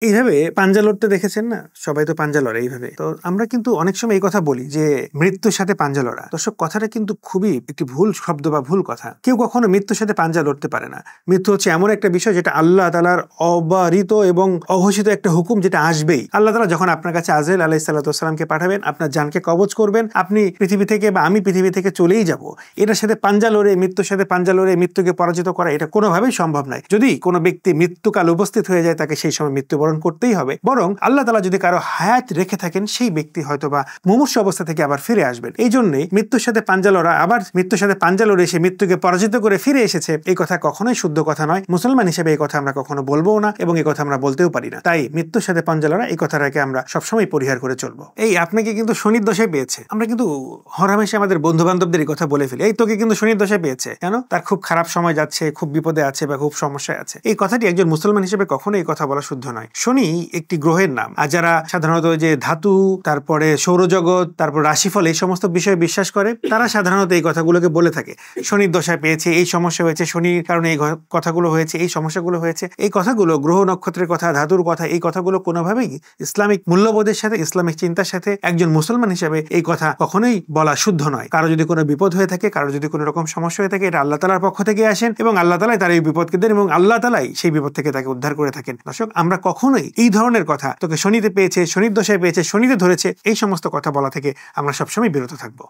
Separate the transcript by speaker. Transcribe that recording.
Speaker 1: এইভাবে পাঞ্জা লড়তে দেখেছেন না? সবাই তো পাঞ্জা লড়ে এইভাবে। তো আমরা কিন্তু অনেক সময় এই কথা বলি যে মৃত্যুর সাথে পাঞ্জা লড়া। দর্শক, কথাটা কিন্তু খুবই একটি ভুল শব্দ বা ভুল কথা। কেউ কখনো মৃত্যুর সাথে পাঞ্জা লড়তে পারে না। মৃত্যু হচ্ছে এমন একটা বিষয় যেটা আল্লাহ তাআলার অবারিত এবং অঘোষিত একটা হুকুম, যেটা আসবেই। আল্লাহ তাআলা যখন আপনার কাছে আজরাইল আলাইহিস সালামকে পাঠাবেন, আপনার জানকে কবজ করবেন, আপনি পৃথিবী থেকে বা আমি পৃথিবী থেকে চলেই যাব। এটার সাথে পাঞ্জা লড়ে, মৃত্যুর সাথে পাঞ্জা লড়ে মৃত্যুকে পরাজিত করা, এটা কোনোভাবেই সম্ভব নয়। যদি কোনো ব্যক্তি মৃত্যুকাল উপস্থিত হয়ে যায়, তাকে সেই সময় মৃত্যুবরণ করতেই হবে। বরং আল্লাহ তাআলা যদি কারো হায়াত রেখে থাকেন, সেই ব্যক্তি হয়তোবা মুমূর্ষু অবস্থা থেকে আবার ফিরে আসবেন। এই জন্যই মৃত্যুর সাথে পাঞ্জা লড়া, আবার মৃত্যুর সাথে পাঞ্জা লড়ে সে মৃত্যুকে পরাজিত করে ফিরে এসেছে, এই কথা কখনোই শুদ্ধ কথা নয়। মুসলমান হিসেবে এই কথা আমরা কখনো বলবো না, এবং এই কথা আমরা বলতেও পারি না। তাই মৃত্যুর সাথে পাঞ্জা লড়া, এই কথাটাকে আমরা সবসময় পরিহার করে চলবো। এই আপনাকে কিন্তু শনির দশায় পেয়েছে, আমরা কিন্তু হরহামেশা আমাদের বন্ধু বান্ধবদের এই কথা বলে ফেলি, এই তোকে কিন্তু শনির দশায় পেয়েছে। কেন? তার খুব খারাপ সময় যাচ্ছে, খুব বিপদে আছে বা খুব সমস্যায় আছে। এই কথাটি একজন মুসলমান হিসেবে কখনো এই কথা বলা শুদ্ধ নয়। শনি একটি গ্রহের নাম। আর যারা সাধারণত যে ধাতু, তারপরে সৌরজগৎ, তারপর রাশিফল, এই সমস্ত বিষয়ে বিশ্বাস করে, তারা সাধারণত এই কথাগুলোকে বলে থাকে। শনির দশায় পেয়েছে, এই সমস্যা হয়েছে, শনির কারণে এই কথাগুলো হয়েছে, এই সমস্যাগুলো হয়েছে। এই কথাগুলো, গ্রহ নক্ষত্রের কথা, ধাতুর কথা, এই কথাগুলো কোনোভাবেই ইসলামিক মূল্যবোধের সাথে, ইসলামিক চিন্তার সাথে একজন মুসলমান হিসেবে এই কথা কখনোই বলা শুদ্ধ নয়। কারো যদি কোনো বিপদ হয়ে থাকে, কারো যদি কোনো রকম সমস্যা হয়ে থাকে, এটা আল্লাহ তাআলার পক্ষ থেকে আসেন, এবং আল্লাহ তাআলাই তার এই বিপদকে দেন, এবং আল্লাহ তাআলাই সেই বিপদ থেকে তাকে উদ্ধার করে থাকেন। দর্শক, আমরা কখনোই এই ধরনের কথা, তোকে শনিতে পেয়েছে, শনির দশায় পেয়েছে, শনিতে ধরেছে, এই সমস্ত কথা বলা থেকে আমরা সবসময় বিরত থাকবো।